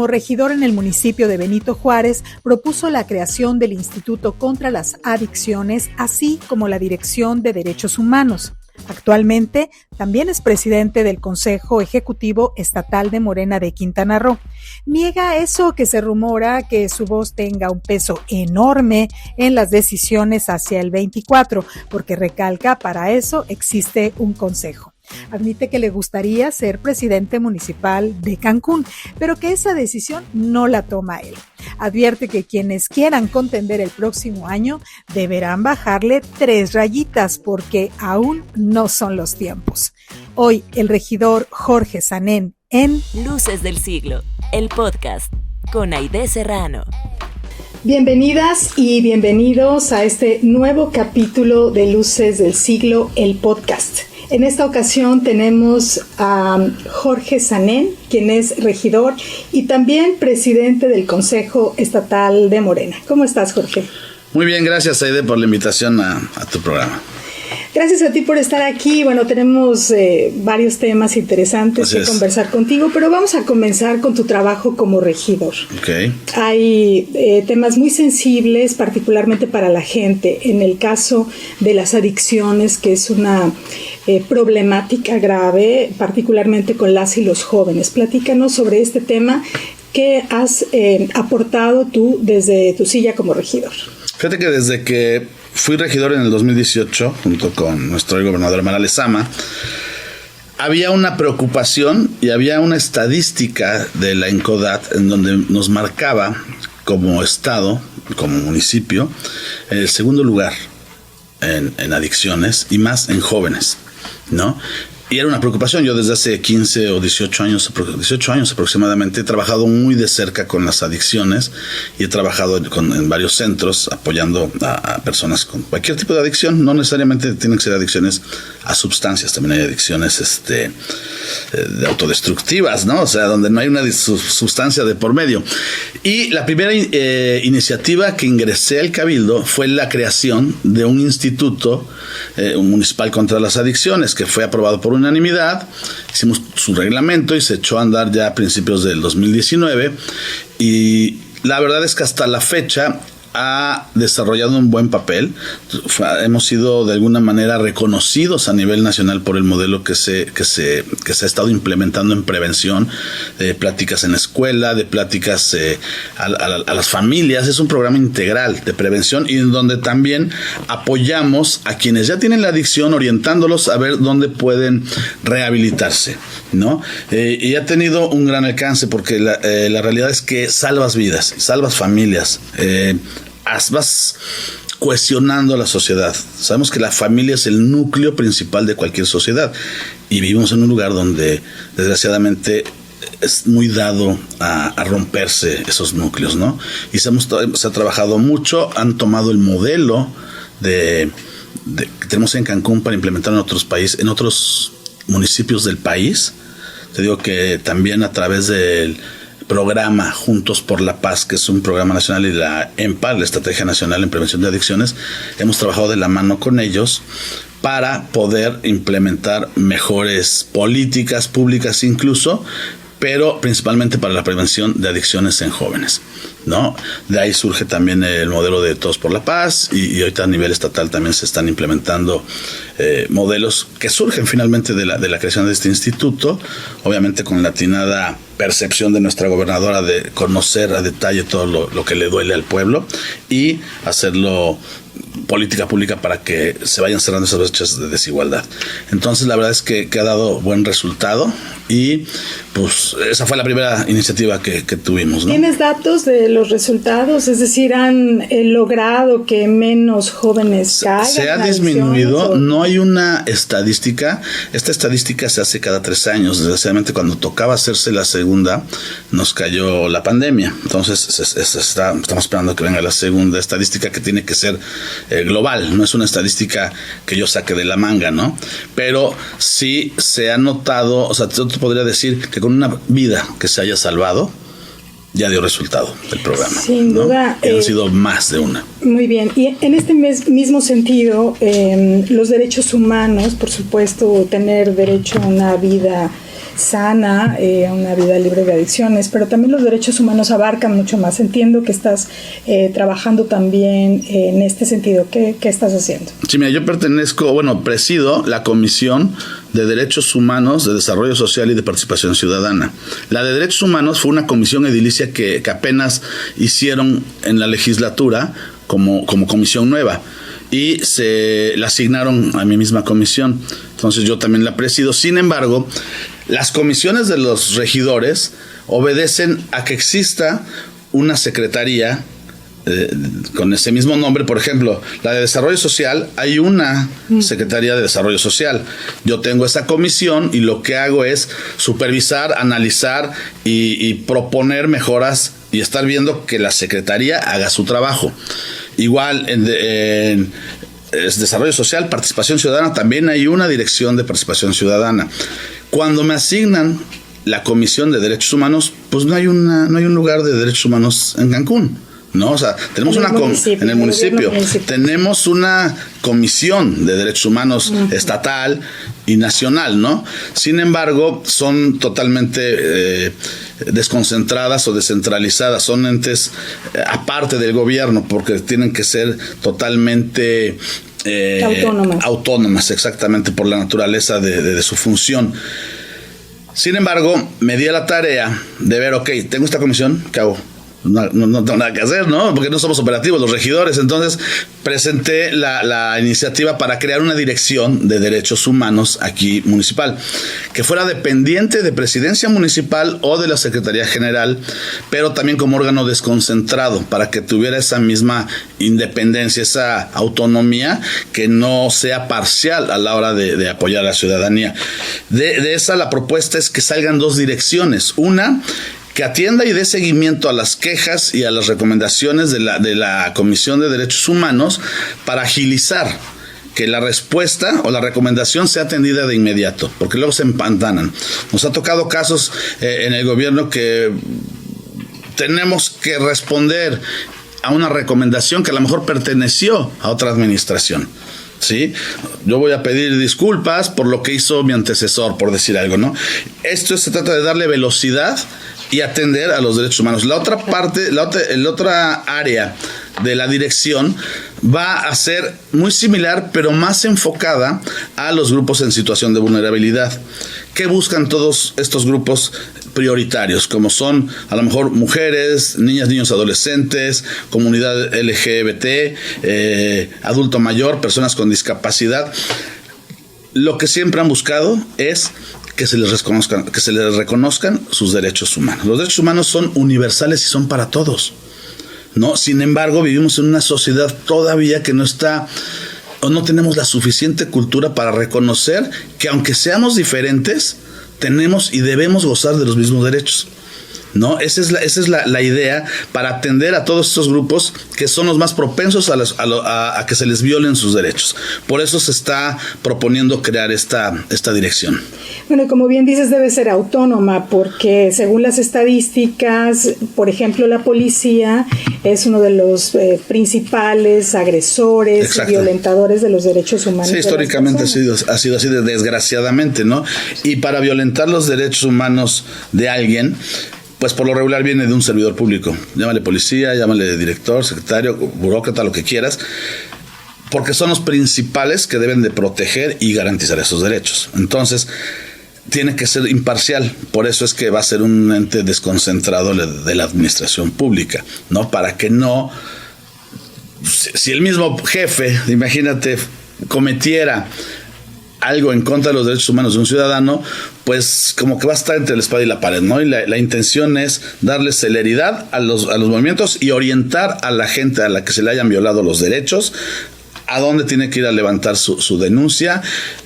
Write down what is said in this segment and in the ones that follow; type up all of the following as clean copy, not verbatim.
como regidor en el municipio de Benito Juárez, propuso la creación del Instituto contra las Adicciones, así como la Dirección de Derechos Humanos. Actualmente, también es presidente del Consejo Ejecutivo Estatal de Morena de Quintana Roo. Niega eso que se rumora que su voz tenga un peso enorme en las decisiones hacia el 24, porque recalca, para eso existe un consejo. Admite que le gustaría ser presidente municipal de Cancún, pero que esa decisión no la toma él. Advierte que quienes quieran contender el próximo año deberán bajarle 3 rayitas porque aún no son los tiempos. Hoy el regidor Jorge Sanén en Luces del Siglo, el podcast con Aide Serrano. Bienvenidas y bienvenidos a este nuevo capítulo de Luces del Siglo, el podcast. En esta ocasión tenemos a Jorge Sanén, quien es regidor y también presidente del Consejo Estatal de Morena. ¿Cómo estás, Jorge? Muy bien, gracias, Aide, por la invitación a tu programa. Gracias a ti por estar aquí. Bueno, tenemos varios temas interesantes que conversar contigo, pero vamos a comenzar con tu trabajo como regidor. Okay. Hay temas muy sensibles, particularmente para la gente. En el caso de las adicciones, que es una problemática grave, particularmente con las y los jóvenes. Platícanos sobre este tema. ¿Qué has aportado tú desde tu silla como regidor? Fíjate que desde que fui regidor en el 2018, junto con nuestro gobernador Mara Lezama, había una preocupación y había una estadística de la ENCODAT en donde nos marcaba como estado, como municipio, el segundo lugar en adicciones y más en jóvenes, ¿no? Y era una preocupación. Yo desde hace 15 o 18 años aproximadamente he trabajado muy de cerca con las adicciones y he trabajado en varios centros apoyando a personas con cualquier tipo de adicción. No necesariamente tienen que ser adicciones a sustancias, también hay adicciones de autodestructivas, ¿no? O sea, donde no hay una sustancia de por medio. Y la primera iniciativa que ingresé al Cabildo fue la creación de un instituto municipal contra las adicciones, que fue aprobado por unanimidad. Hicimos su reglamento y se echó a andar ya a principios del 2019, y la verdad es que hasta la fecha ha desarrollado un buen papel. Hemos sido de alguna manera reconocidos a nivel nacional por el modelo que se ha estado implementando en prevención, de pláticas en la escuela, de pláticas a las familias. Es un programa integral de prevención y en donde también apoyamos a quienes ya tienen la adicción, orientándolos a ver dónde pueden rehabilitarse, ¿no? Y ha tenido un gran alcance porque la realidad es que salvas vidas, salvas familias, vas cohesionando la sociedad. Sabemos que la familia es el núcleo principal de cualquier sociedad y vivimos en un lugar donde desgraciadamente es muy dado a romperse esos núcleos, ¿no? Y se ha trabajado mucho, han tomado el modelo que tenemos en Cancún para implementar en otros países, en otros municipios del país. Te digo que también a través del programa Juntos por la Paz, que es un programa nacional, y la EMPA, la Estrategia Nacional en Prevención de Adicciones, hemos trabajado de la mano con ellos para poder implementar mejores políticas públicas incluso, pero principalmente para la prevención de adicciones en jóvenes, ¿no? De ahí surge también el modelo de Todos por la Paz y ahorita a nivel estatal también se están implementando modelos que surgen finalmente de la creación de este instituto, obviamente con la atinada percepción de nuestra gobernadora de conocer a detalle todo lo que le duele al pueblo y hacerlo política pública para que se vayan cerrando esas brechas de desigualdad. Entonces la verdad es que ha dado buen resultado y pues esa fue la primera iniciativa que tuvimos, ¿no? ¿Tienes datos de los resultados? Es decir, ¿han logrado que menos jóvenes caigan? Se ha disminuido, no hay una estadística. Esta estadística se hace cada 3 años. Desgraciadamente cuando tocaba hacerse la segunda nos cayó la pandemia. Entonces estamos esperando que venga la segunda estadística, que tiene que ser global, no es una estadística que yo saque de la manga, ¿no? Pero sí se ha notado, o sea, yo te podría decir que con una vida que se haya salvado, ya dio resultado el programa. Sin duda. Y han sido más de una. Muy bien. Y en este mismo sentido, los derechos humanos, por supuesto, tener derecho a una vida sana, a una vida libre de adicciones, pero también los derechos humanos abarcan mucho más. Entiendo que estás trabajando también en este sentido. ¿Qué estás haciendo? Sí, mira, yo presido la Comisión de Derechos Humanos, de Desarrollo Social y de Participación Ciudadana. La de Derechos Humanos fue una comisión edilicia que apenas hicieron en la legislatura como comisión nueva y se la asignaron a mi misma comisión. Entonces yo también la presido. Sin embargo, las comisiones de los regidores obedecen a que exista una secretaría con ese mismo nombre. Por ejemplo, la de Desarrollo Social, hay una Secretaría de Desarrollo Social. Yo tengo esa comisión y lo que hago es supervisar, analizar y proponer mejoras y estar viendo que la Secretaría haga su trabajo. Igual en Desarrollo Social, Participación Ciudadana, también hay una dirección de Participación Ciudadana. Cuando me asignan la Comisión de Derechos Humanos, pues no hay un lugar de derechos humanos en Cancún, ¿no? O sea, tenemos en el municipio tenemos una comisión de derechos humanos estatal y nacional, ¿no? Sin embargo, son totalmente desconcentradas o descentralizadas, son entes aparte del gobierno, porque tienen que ser totalmente autónomas, exactamente, por la naturaleza de su función. Sin embargo, me di a la tarea de ver, tengo esta comisión, ¿qué hago? No tengo nada que hacer, ¿no? Porque no somos operativos los regidores. Entonces presenté la iniciativa para crear una dirección de derechos humanos aquí municipal, que fuera dependiente de Presidencia Municipal o de la Secretaría General, pero también como órgano desconcentrado, para que tuviera esa misma independencia, esa autonomía, que no sea parcial a la hora de apoyar a la ciudadanía. De esa, la propuesta es que salgan dos direcciones. Una, que atienda y dé seguimiento a las quejas y a las recomendaciones de la Comisión de Derechos Humanos para agilizar que la respuesta o la recomendación sea atendida de inmediato, porque luego se empantanan. Nos ha tocado casos en el gobierno que tenemos que responder a una recomendación que a lo mejor perteneció a otra administración. ¿Sí? Yo voy a pedir disculpas por lo que hizo mi antecesor, por decir algo, ¿no? Esto se trata de darle velocidad y atender a los derechos humanos. La otra parte, la otra área de la dirección va a ser muy similar, pero más enfocada a los grupos en situación de vulnerabilidad. ¿Qué buscan todos estos grupos prioritarios? Como son a lo mejor mujeres, niñas, niños, adolescentes, comunidad LGBT, adulto mayor, personas con discapacidad. Lo que siempre han buscado es que se les reconozcan sus derechos humanos. Los derechos humanos son universales y son para todos, ¿no? Sin embargo, vivimos en una sociedad todavía que no está, o no tenemos la suficiente cultura para reconocer que aunque seamos diferentes, tenemos y debemos gozar de los mismos derechos, ¿no? Esa es la idea, para atender a todos estos grupos que son los más propensos a que se les violen sus derechos. Por eso se está proponiendo crear esta dirección. Bueno, como bien dices, debe ser autónoma, porque según las estadísticas, por ejemplo, la policía es uno de los principales agresores, exacto, violentadores de los derechos humanos. Sí, históricamente ha sido así, desgraciadamente, ¿no? Y para violentar los derechos humanos de alguien, pues por lo regular viene de un servidor público. Llámale policía, llámale director, secretario, burócrata, lo que quieras, porque son los principales que deben de proteger y garantizar esos derechos. Entonces, tiene que ser imparcial. Por eso es que va a ser un ente desconcentrado de la administración pública, ¿no? Para que no... Si el mismo jefe, imagínate, cometiera algo en contra de los derechos humanos de un ciudadano, pues como que va a estar entre la espada y la pared, ¿no? Y la intención es darle celeridad a los movimientos y orientar a la gente a la que se le hayan violado los derechos a dónde tiene que ir a levantar su denuncia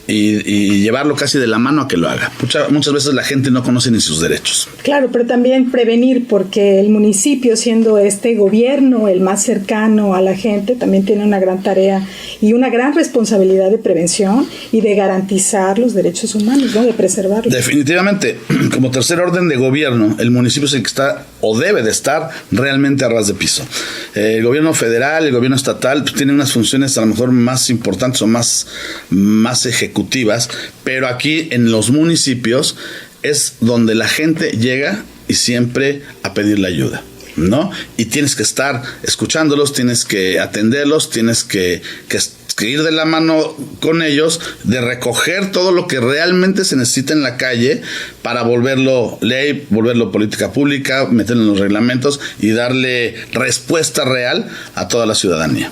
y llevarlo casi de la mano a que lo haga. Muchas veces la gente no conoce ni sus derechos. Claro, pero también prevenir, porque el municipio, siendo este gobierno el más cercano a la gente, también tiene una gran tarea y una gran responsabilidad de prevención y de garantizar los derechos humanos, ¿no? De preservarlos. Definitivamente, como tercer orden de gobierno, el municipio es el que está o debe de estar realmente a ras de piso. El gobierno federal, el gobierno estatal, pues, tienen unas funciones a lo mejor más importantes o más ejecutivas, pero aquí en los municipios es donde la gente llega y siempre a pedirle ayuda, ¿no? Y tienes que estar escuchándolos, tienes que atenderlos, tienes que ir de la mano con ellos, de recoger todo lo que realmente se necesita en la calle para volverlo ley, volverlo política pública, meterlo en los reglamentos y darle respuesta real a toda la ciudadanía.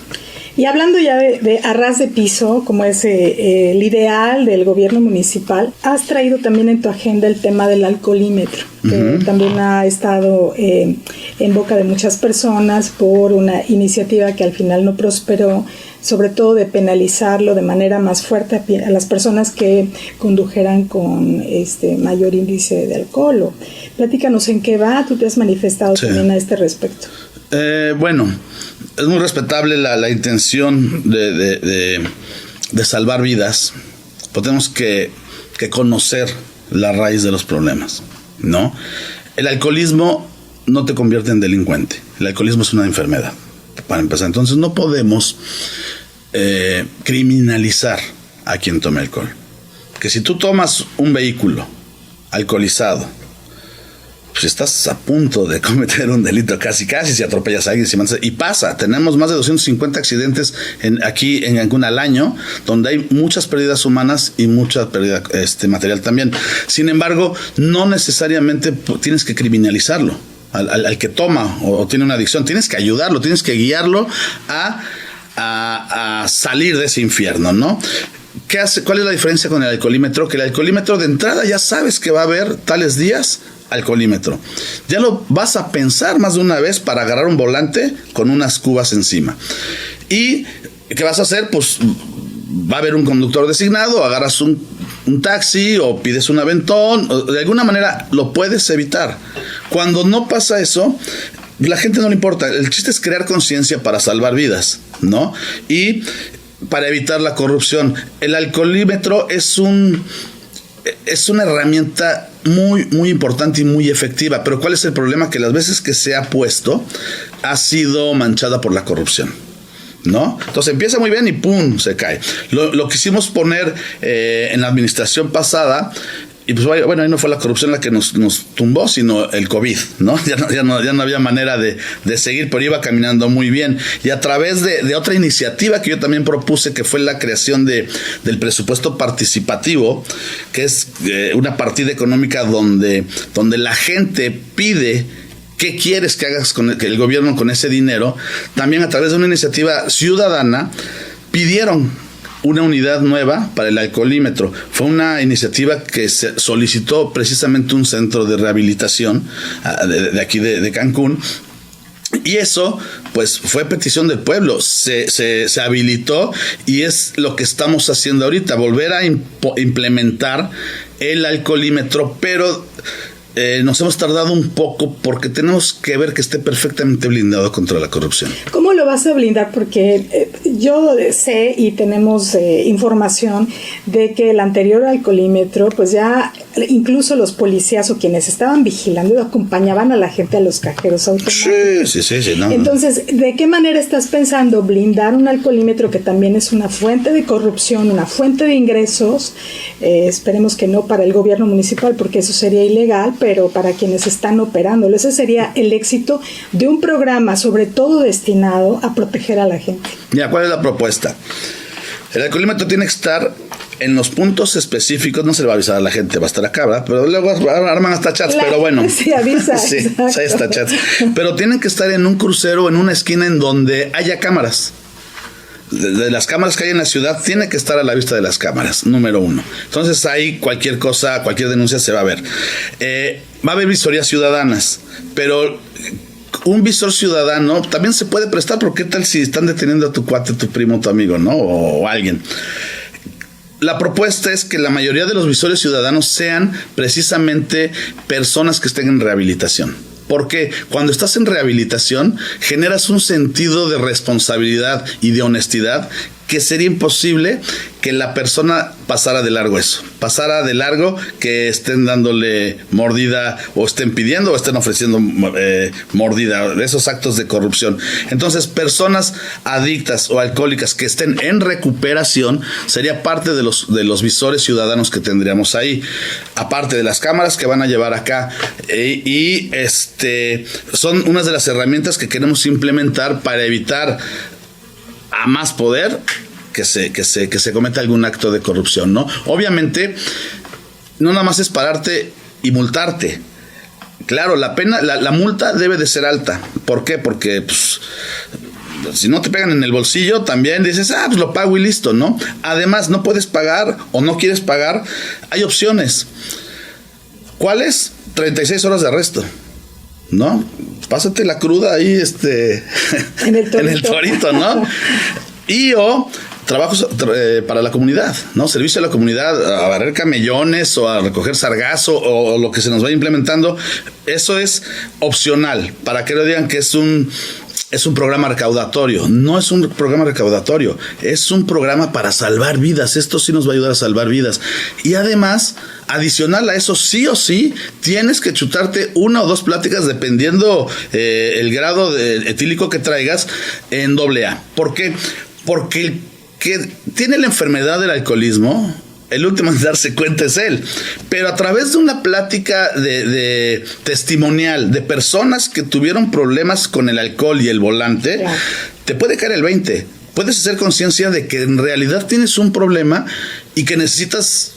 Y hablando ya de a ras de piso, como es el ideal del gobierno municipal, has traído también en tu agenda el tema del alcoholímetro, que también ha estado en boca de muchas personas por una iniciativa que al final no prosperó, sobre todo de penalizarlo de manera más fuerte a las personas que condujeran con mayor índice de alcohol. Platícanos en qué va, tú te has manifestado también a este respecto. Bueno, es muy respetable la intención de salvar vidas, pero tenemos que conocer la raíz de los problemas, ¿no? El alcoholismo no te convierte en delincuente, el alcoholismo es una enfermedad, para empezar. Entonces no podemos criminalizar a quien tome alcohol. Que si tú tomas un vehículo alcoholizado, pues estás a punto de cometer un delito, casi si atropellas a alguien, y pasa. Tenemos más de 250 accidentes aquí en Cancún al año, donde hay muchas pérdidas humanas y mucha pérdida material también. Sin embargo, no necesariamente tienes que criminalizarlo al que toma o tiene una adicción. Tienes que ayudarlo, tienes que guiarlo a salir de ese infierno, ¿no? ¿Qué hace? ¿Cuál es la diferencia con el alcoholímetro? Que el alcoholímetro de entrada ya sabes que va a haber tales días alcoholímetro. Ya lo vas a pensar más de una vez para agarrar un volante con unas cubas encima. ¿Y qué vas a hacer? Pues va a haber un conductor designado, agarras un taxi o pides un aventón, o de alguna manera lo puedes evitar. Cuando no pasa eso, la gente no le importa. El chiste es crear conciencia para salvar vidas, ¿no? Y para evitar la corrupción. El alcoholímetro es una herramienta muy, muy importante y muy efectiva. Pero ¿cuál es el problema? Que las veces que se ha puesto ha sido manchada por la corrupción, ¿no? Entonces empieza muy bien y ¡pum! Se cae. Lo quisimos poner en la administración pasada. Y pues bueno, ahí no fue la corrupción la que nos tumbó, sino el COVID, ¿no? Ya no había manera de seguir, pero iba caminando muy bien. Y a través de otra iniciativa que yo también propuse, que fue la creación del presupuesto participativo, que es una partida económica donde la gente pide qué quieres que hagas con el gobierno con ese dinero. También a través de una iniciativa ciudadana pidieron una unidad nueva para el alcoholímetro. Fue una iniciativa que se solicitó precisamente un centro de rehabilitación de aquí de Cancún. Y eso, pues, fue petición del pueblo. Se habilitó y es lo que estamos haciendo ahorita, volver a implementar el alcoholímetro, pero nos hemos tardado un poco porque tenemos que ver que esté perfectamente blindado contra la corrupción. ¿Cómo lo vas a blindar? Porque yo sé y tenemos información de que el anterior alcoholímetro, pues ya incluso los policías o quienes estaban vigilando acompañaban a la gente a los cajeros automáticos. Sí. No, Entonces, ¿de qué manera estás pensando blindar un alcoholímetro que también es una fuente de corrupción, una fuente de ingresos? Esperemos que no para el gobierno municipal, porque eso sería ilegal, pero para quienes están operándolo. Ese sería el éxito de un programa, sobre todo destinado a proteger a la gente. Mira, ¿cuál es la propuesta? El alcoholímetro tiene que estar en los puntos específicos. No se le va a avisar a la gente, va a estar acá, ¿verdad? Pero luego arman hasta chats, pero bueno. Sí, avisa. Sí, hasta chats. Pero tienen que estar en un crucero, en una esquina en donde haya cámaras. De las cámaras que hay en la ciudad, tiene que estar a la vista de las cámaras, número uno. Entonces ahí cualquier cosa, cualquier denuncia se va a ver. Va a haber visorías ciudadanas, pero un visor ciudadano también se puede prestar, porque ¿qué tal si están deteniendo a tu cuate, tu primo, tu amigo, ¿no? O alguien. La propuesta es que la mayoría de los visores ciudadanos sean precisamente personas que estén en rehabilitación. Porque cuando estás en rehabilitación generas un sentido de responsabilidad y de honestidad que sería imposible que la persona pasara de largo eso, pasara de largo que estén dándole mordida o estén pidiendo o estén ofreciendo mordida, esos actos de corrupción. Entonces, personas adictas o alcohólicas que estén en recuperación sería parte de los visores ciudadanos que tendríamos ahí, aparte de las cámaras que van a llevar acá, son unas de las herramientas que queremos implementar para evitar a más poder que se cometa algún acto de corrupción, ¿no? Obviamente, no nada más es pararte y multarte. Claro, la pena, la multa debe de ser alta. ¿Por qué? Porque pues, si no te pegan en el bolsillo, también dices, pues lo pago y listo, ¿no? Además, no puedes pagar o no quieres pagar, hay opciones. ¿Cuáles? 36 horas de arresto, ¿no? Pásate la cruda ahí, en el torito, ¿no? O trabajos para la comunidad, ¿no? Servicio a la comunidad, a barrer camellones o a recoger sargazo o lo que se nos vaya implementando. Eso es opcional, para que no digan que es un programa recaudatorio. No es un programa recaudatorio, es un programa para salvar vidas. Esto sí nos va a ayudar a salvar vidas. Y además, adicional a eso, sí o sí, tienes que chutarte 1 o 2 pláticas dependiendo el grado de etílico que traigas en AA. ¿Por qué? Porque el que tiene la enfermedad del alcoholismo, el último en darse cuenta es él. Pero a través de una plática de testimonial de personas que tuvieron problemas con el alcohol y el volante, claro, te puede caer el 20. Puedes hacer conciencia de que en realidad tienes un problema y que necesitas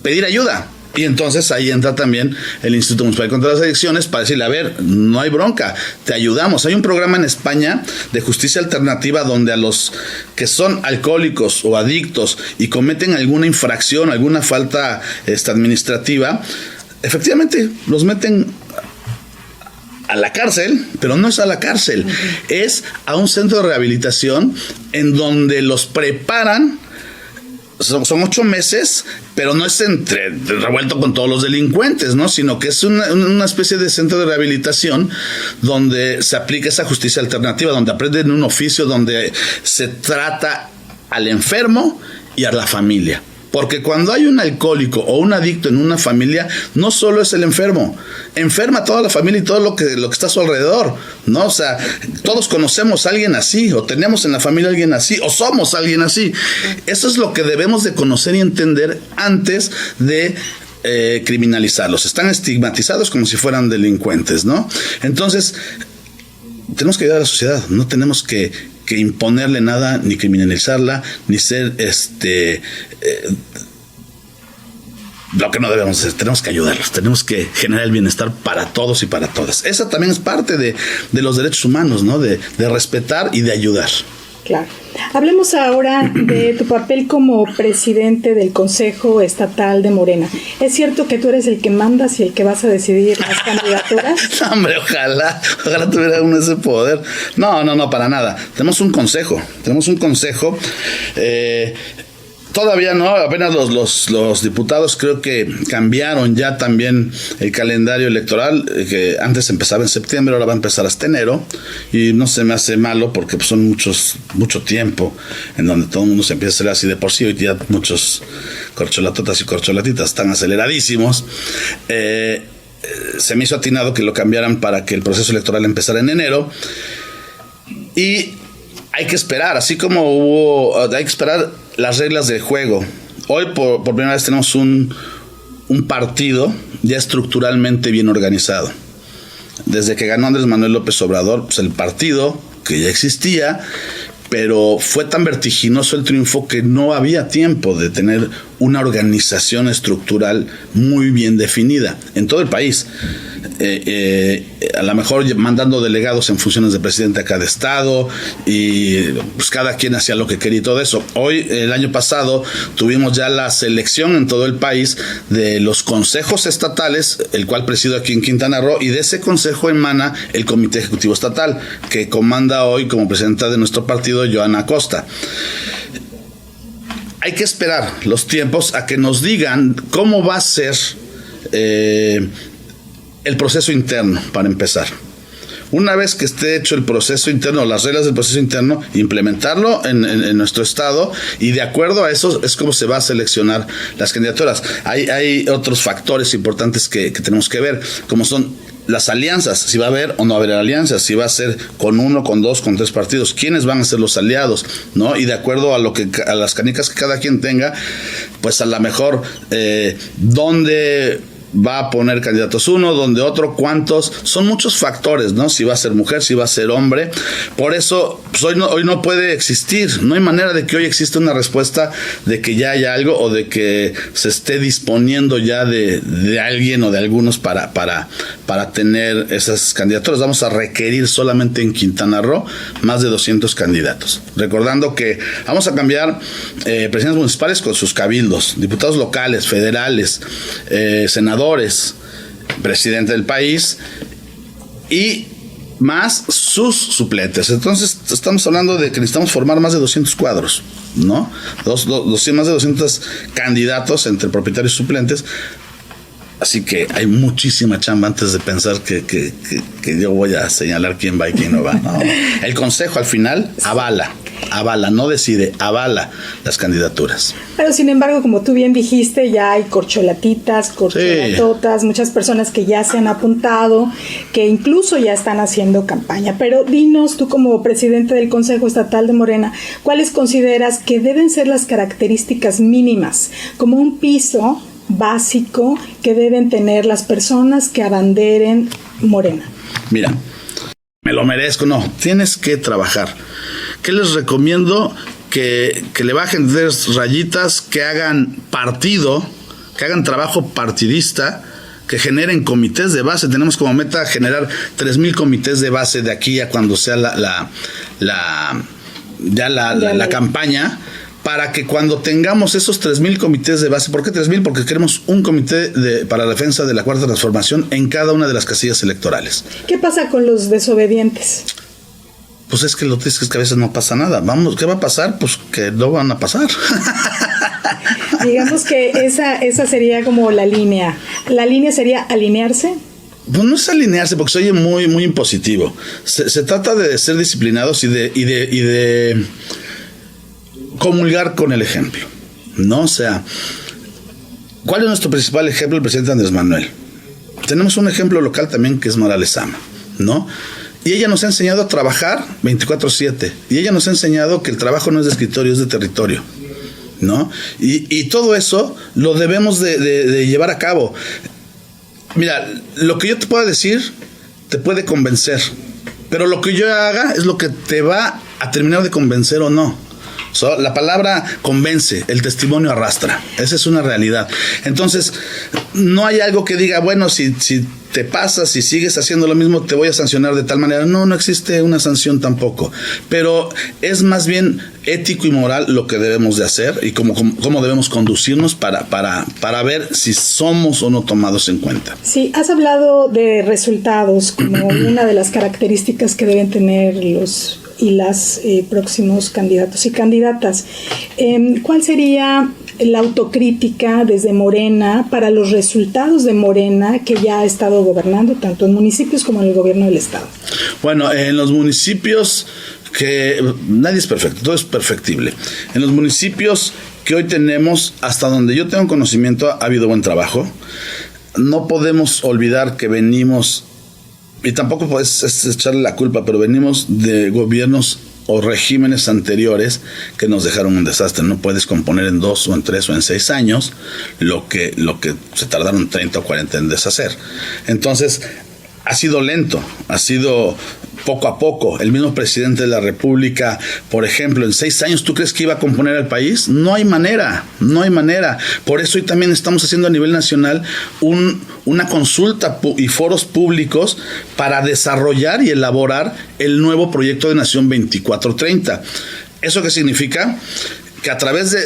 pedir ayuda. Y entonces ahí entra también el Instituto Municipal contra las Adicciones para decirle, a ver, no hay bronca, te ayudamos. Hay un programa en España de justicia alternativa donde a los que son alcohólicos o adictos y cometen alguna infracción, alguna falta administrativa, efectivamente los meten a la cárcel, pero no es a la cárcel, es a un centro de rehabilitación en donde los preparan. Son 8 meses, pero no es revuelto con todos los delincuentes, ¿no? Sino que es una especie de centro de rehabilitación donde se aplica esa justicia alternativa, donde aprenden un oficio, donde se trata al enfermo y a la familia. Porque cuando hay un alcohólico o un adicto en una familia, no solo es el enfermo, enferma toda la familia y todo lo que está a su alrededor, ¿no? O sea, todos conocemos a alguien así, o tenemos en la familia a alguien así, o somos alguien así. Eso es lo que debemos de conocer y entender antes de criminalizarlos. Están estigmatizados como si fueran delincuentes, ¿no? Entonces, tenemos que ayudar a la sociedad, no tenemos que imponerle nada, ni criminalizarla, ni ser lo que no debemos hacer. Tenemos que ayudarlos, tenemos que generar el bienestar para todos y para todas. Esa también es parte de los derechos humanos, ¿no? De respetar y de ayudar. Claro. Hablemos ahora de tu papel como presidente del Consejo Estatal de Morena. ¿Es cierto que tú eres el que mandas y el que vas a decidir las candidaturas? No, hombre, ojalá tuviera uno ese poder. No, para nada. Tenemos un consejo. Todavía no, apenas los diputados creo que cambiaron ya también el calendario electoral, que antes empezaba en septiembre, ahora va a empezar hasta enero, y no se me hace malo porque pues, son mucho tiempo en donde todo el mundo se empieza a hacer así de por sí, hoy ya muchos corcholatotas y corcholatitas están aceleradísimos. Se me hizo atinado que lo cambiaran para que el proceso electoral empezara en enero, y hay que esperar, así como hay que esperar las reglas del juego. Hoy por primera vez tenemos un partido ya estructuralmente bien organizado. Desde que ganó Andrés Manuel López Obrador, pues el partido que ya existía, pero fue tan vertiginoso el triunfo que no había tiempo de tener una organización estructural muy bien definida en todo el país. A lo mejor mandando delegados en funciones de presidente a cada estado, y pues cada quien hacía lo que quería y todo eso. Hoy, el año pasado, tuvimos ya la selección en todo el país de los consejos estatales, el cual presido aquí en Quintana Roo, y de ese consejo emana el Comité Ejecutivo Estatal, que comanda hoy como presidenta de nuestro partido Joana Acosta. Hay que esperar los tiempos a que nos digan cómo va a ser el proceso interno, para empezar. Una vez que esté hecho el proceso interno, las reglas del proceso interno, implementarlo en nuestro estado, y de acuerdo a eso es como se va a seleccionar las candidaturas. Hay otros factores importantes que tenemos que ver, como son las alianzas, si va a haber o no va a haber alianzas, si va a ser con 1, con 2, con 3 partidos, quiénes van a ser los aliados, ¿no? Y de acuerdo a las canicas que cada quien tenga, pues a lo mejor dónde va a poner candidatos uno, donde otro, cuántos, son muchos factores, ¿no? Si va a ser mujer, si va a ser hombre. Por eso, pues hoy no puede existir, no hay manera de que hoy exista una respuesta de que ya haya algo o de que se esté disponiendo ya de alguien o de algunos para tener esas candidaturas. Vamos a requerir solamente en Quintana Roo más de 200 candidatos. Recordando que vamos a cambiar presidentes municipales con sus cabildos, diputados locales, federales, senadores, presidente del país y más sus suplentes. Entonces estamos hablando de que necesitamos formar más de 200 cuadros, ¿no? Más de 200 candidatos entre propietarios y suplentes. Así que hay muchísima chamba antes de pensar que yo voy a señalar quién va y quién no va, ¿no? El consejo al final avala, no decide, avala las candidaturas. Pero sin embargo, como tú bien dijiste, ya hay corcholatotas, sí, muchas personas que ya se han apuntado, que incluso ya están haciendo campaña. Pero dinos, tú como presidente del Consejo Estatal de Morena, ¿cuáles consideras que deben ser las características mínimas, como un piso básico que deben tener las personas que abanderen Morena? Mira, me lo merezco, no, tienes que trabajar. ¿Qué les recomiendo? Que le bajen 3 rayitas, que hagan partido, que hagan trabajo partidista, que generen comités de base. Tenemos como meta generar 3,000 comités de base de aquí a cuando sea la campaña, para que cuando tengamos esos 3,000 comités de base. ¿Por qué 3,000? Porque queremos un comité para la defensa de la Cuarta Transformación en cada una de las casillas electorales. ¿Qué pasa con los desobedientes? Pues es que lo triste es que a veces no pasa nada. ¿Qué va a pasar? Pues que no van a pasar. Digamos que esa sería como la línea. ¿La línea sería alinearse? Pues no es alinearse, porque se oye muy, muy impositivo. Se trata de ser disciplinados y de comulgar con el ejemplo, ¿no? O sea, ¿cuál es nuestro principal ejemplo? El presidente Andrés Manuel. Tenemos un ejemplo local también que es Mara Lezama, ¿no? Y ella nos ha enseñado a trabajar 24/7. Y ella nos ha enseñado que el trabajo no es de escritorio, es de territorio, ¿no? Y todo eso lo debemos de llevar a cabo. Mira, lo que yo te pueda decir te puede convencer, pero lo que yo haga es lo que te va a terminar de convencer o no. La palabra convence, el testimonio arrastra. Esa es una realidad. Entonces, no hay algo que diga, bueno, si te pasas y sigues haciendo lo mismo, te voy a sancionar de tal manera. No existe una sanción tampoco. Pero es más bien ético y moral lo que debemos de hacer y cómo debemos conducirnos para ver si somos o no tomados en cuenta. Sí, has hablado de resultados como una de las características que deben tener los y las próximos candidatos y candidatas. ¿Cuál sería la autocrítica desde Morena para los resultados de Morena, que ya ha estado gobernando tanto en municipios como en el gobierno del estado? Bueno, en los municipios que nadie es perfecto, todo es perfectible. En los municipios que hoy tenemos, hasta donde yo tengo conocimiento, ha habido buen trabajo. No podemos olvidar que venimos, y tampoco puedes echarle la culpa, pero venimos de gobiernos o regímenes anteriores que nos dejaron un desastre. No puedes componer en 2 o en 3 o en 6 años lo que se tardaron 30 o 40 en deshacer. Entonces, ha sido lento, ha sido poco a poco. El mismo presidente de la República, por ejemplo, en 6 años, ¿tú crees que iba a componer el país? No hay manera. Por eso hoy también estamos haciendo a nivel nacional una consulta y foros públicos para desarrollar y elaborar el nuevo proyecto de Nación 2430. ¿Eso qué significa? Que a través de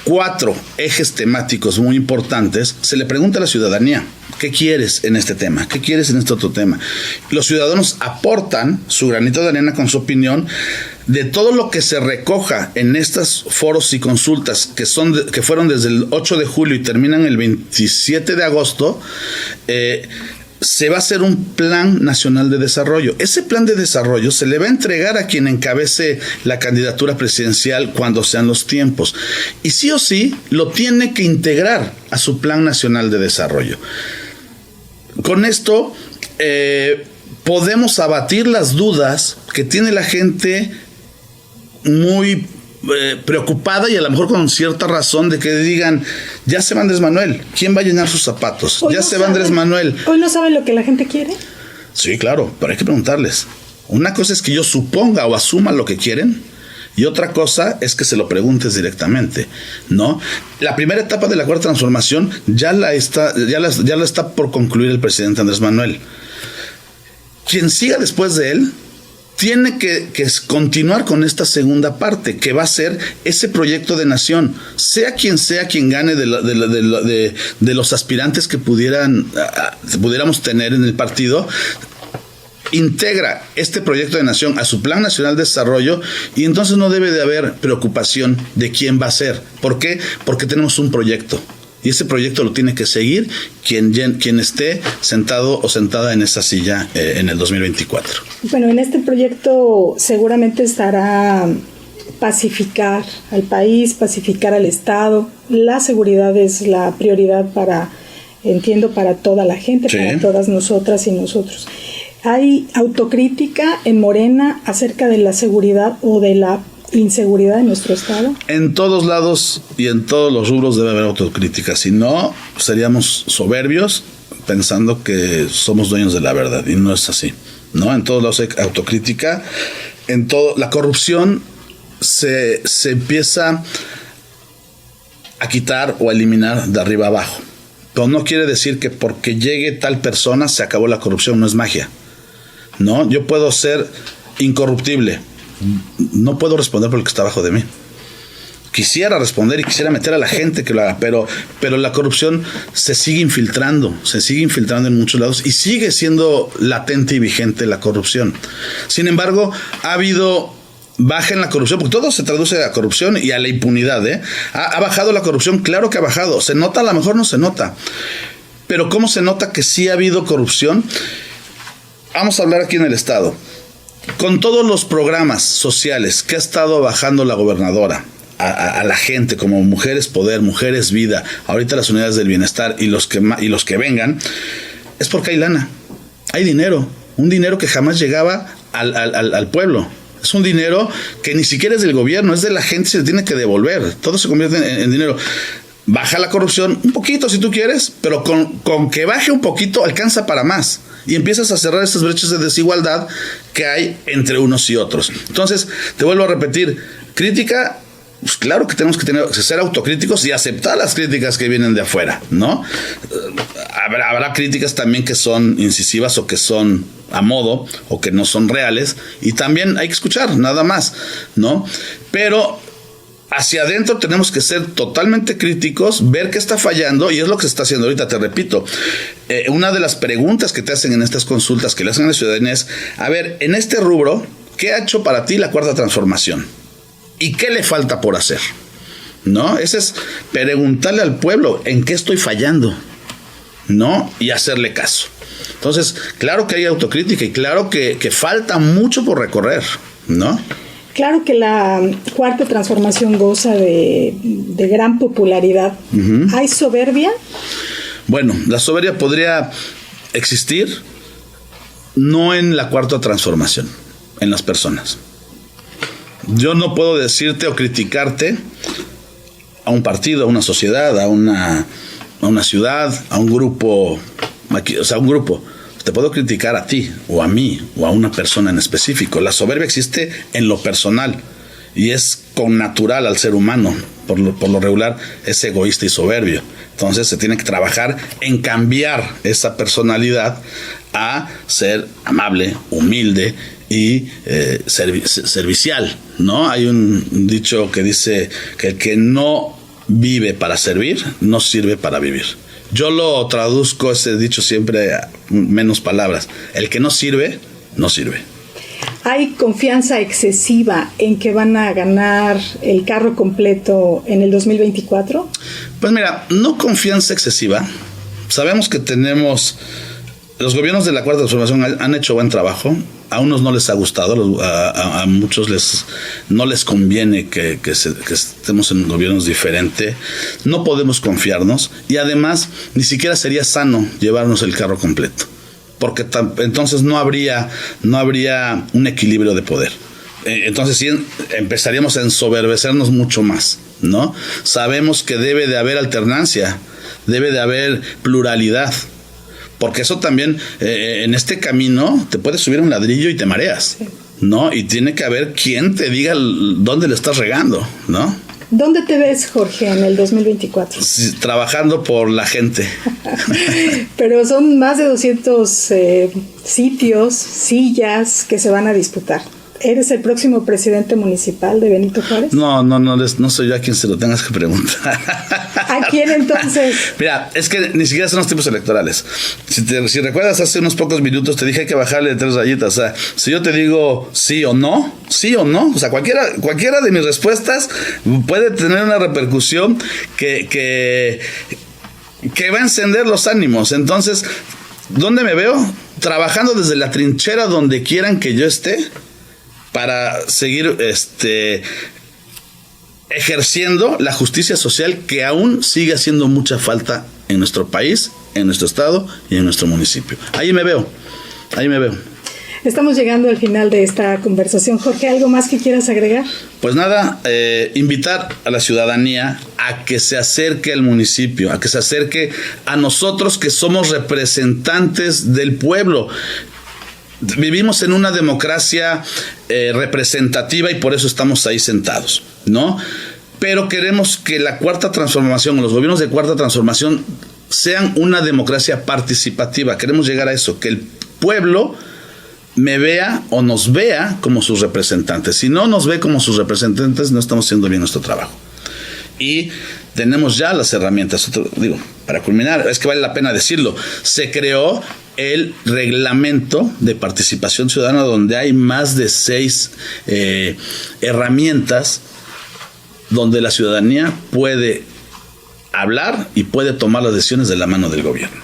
4 ejes temáticos muy importantes se le pregunta a la ciudadanía: ¿qué quieres en este tema? ¿Qué quieres en este otro tema? Los ciudadanos aportan su granito de arena con su opinión de todo lo que se recoja en estos foros y consultas que fueron desde el 8 de julio y terminan el 27 de agosto. se va a hacer un plan nacional de desarrollo. Ese plan de desarrollo se le va a entregar a quien encabece la candidatura presidencial cuando sean los tiempos. Y sí o sí lo tiene que integrar a su plan nacional de desarrollo. Con esto podemos abatir las dudas que tiene la gente muy preocupada y a lo mejor con cierta razón de que digan, ya se va Andrés Manuel, ¿quién va a llenar sus zapatos? Ya se va Andrés Manuel. ¿Hoy no saben lo que la gente quiere? Sí, claro, pero hay que preguntarles. Una cosa es que yo suponga o asuma lo que quieren y otra cosa es que se lo preguntes directamente, ¿no? La primera etapa de la Cuarta Transformación ya la está por concluir el presidente Andrés Manuel. Quien siga después de él tiene que continuar con esta segunda parte, que va a ser ese proyecto de nación, sea quien gane de los aspirantes que pudiéramos tener en el partido. Integra este proyecto de nación a su Plan Nacional de Desarrollo y entonces no debe de haber preocupación de quién va a ser. ¿Por qué? Porque tenemos un proyecto. Y ese proyecto lo tiene que seguir quien esté sentado o sentada en esa silla en el 2024. Bueno, en este proyecto seguramente estará pacificar al país, pacificar al Estado. La seguridad es la prioridad para toda la gente, sí, para todas nosotras y nosotros. ¿Hay autocrítica en Morena acerca de la seguridad o de la inseguridad en nuestro estado? En todos lados y en todos los rubros debe haber autocrítica. Si no, seríamos soberbios pensando que somos dueños de la verdad y no es así, ¿no? En todos lados hay autocrítica. La corrupción se empieza a quitar o a eliminar de arriba abajo. Pero no quiere decir que porque llegue tal persona se acabó la corrupción, no es magia, ¿no? Yo puedo ser incorruptible, no puedo responder por el que está abajo de mí. Quisiera responder y quisiera meter a la gente que lo haga, pero la corrupción se sigue infiltrando en muchos lados y sigue siendo latente y vigente la corrupción. Sin embargo, ha habido baja en la corrupción, porque todo se traduce a corrupción y a la impunidad, ¿eh? ¿Ha bajado la corrupción? Claro que ha bajado. ¿Se nota? A lo mejor no se nota. Pero ¿cómo se nota que sí ha habido corrupción? Vamos a hablar aquí en el estado. Con todos los programas sociales que ha estado bajando la gobernadora a la gente, como Mujeres Poder, Mujeres Vida, ahorita las unidades del bienestar y los que vengan, es porque hay lana, hay dinero, un dinero que jamás llegaba al pueblo. Es un dinero que ni siquiera es del gobierno, es de la gente, se tiene que devolver. Todo se convierte en dinero. Baja la corrupción un poquito si tú quieres, pero con que baje un poquito alcanza para más. Y empiezas a cerrar estas brechas de desigualdad que hay entre unos y otros. Entonces, te vuelvo a repetir, crítica, pues claro que tenemos que ser autocríticos y aceptar las críticas que vienen de afuera, ¿no? Habrá críticas también que son incisivas o que son a modo o que no son reales y también hay que escuchar, nada más, ¿no? Pero hacia adentro tenemos que ser totalmente críticos, ver qué está fallando y es lo que se está haciendo ahorita, te repito. Una de las preguntas que te hacen en estas consultas que le hacen a la ciudadanía es, a ver, en este rubro, ¿qué ha hecho para ti la Cuarta Transformación? ¿Y qué le falta por hacer? ¿No? Ese es preguntarle al pueblo en qué estoy fallando, ¿no? Y hacerle caso. Entonces, claro que hay autocrítica y claro que falta mucho por recorrer, ¿no? Claro que la Cuarta Transformación goza de gran popularidad. Uh-huh. ¿Hay soberbia? Bueno, la soberbia podría existir no en la Cuarta Transformación, en las personas. Yo no puedo decirte o criticarte a un partido, a una sociedad, a una ciudad, a un grupo, un grupo. Te puedo criticar a ti, o a mí, o a una persona en específico. La soberbia existe en lo personal y es connatural al ser humano. Por lo regular es egoísta y soberbio. Entonces se tiene que trabajar en cambiar esa personalidad a ser amable, humilde y servicial, ¿no? Hay un dicho que dice que el que no vive para servir, no sirve para vivir. Yo lo traduzco ese dicho siempre a menos palabras. El que no sirve, no sirve. ¿Hay confianza excesiva en que van a ganar el carro completo en el 2024? Pues mira, no confianza excesiva. Sabemos que tenemos los gobiernos de la Cuarta Transformación han hecho buen trabajo. A unos no les ha gustado, a muchos no les conviene que estemos en gobiernos diferentes. No podemos confiarnos y además ni siquiera sería sano llevarnos el carro completo, porque entonces no habría un equilibrio de poder. Entonces sí empezaríamos a ensoberbecernos mucho más, ¿no? Sabemos que debe de haber alternancia, debe de haber pluralidad, porque eso también en este camino te puedes subir a un ladrillo y te mareas, ¿no? Y tiene que haber quien te diga dónde le estás regando, ¿no? ¿Dónde te ves, Jorge, en el 2024? Sí, trabajando por la gente. Pero son más de 200 sitios, sillas que se van a disputar. ¿Eres el próximo presidente municipal de Benito Juárez? No soy yo a quien se lo tengas que preguntar. ¿A quién entonces? Mira, es que ni siquiera son los tiempos electorales. Si recuerdas, hace unos pocos minutos te dije que bajarle 3 rayitas. O sea, si yo te digo sí o no, o sea, cualquiera de mis respuestas puede tener una repercusión que va a encender los ánimos. Entonces, ¿dónde me veo? Trabajando desde la trinchera donde quieran que yo esté, para seguir ejerciendo la justicia social que aún sigue haciendo mucha falta en nuestro país, en nuestro estado y en nuestro municipio. Ahí me veo. Estamos llegando al final de esta conversación. Jorge, ¿algo más que quieras agregar? Pues nada, invitar a la ciudadanía a que se acerque al municipio, a que se acerque a nosotros que somos representantes del pueblo. Vivimos en una democracia representativa y por eso estamos ahí sentados, ¿no? Pero queremos que la Cuarta Transformación, los gobiernos de Cuarta Transformación sean una democracia participativa. Queremos llegar a eso, que el pueblo me vea o nos vea como sus representantes. Si no nos ve como sus representantes, no estamos haciendo bien nuestro trabajo. Y tenemos ya las herramientas. Para culminar, es que vale la pena decirlo, se creó el reglamento de participación ciudadana donde hay más de 6 herramientas donde la ciudadanía puede hablar y puede tomar las decisiones de la mano del gobierno.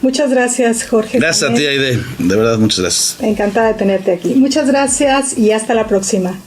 Muchas gracias, Jorge. Gracias a ti, Aide. De verdad, muchas gracias. Encantada de tenerte aquí. Muchas gracias y hasta la próxima.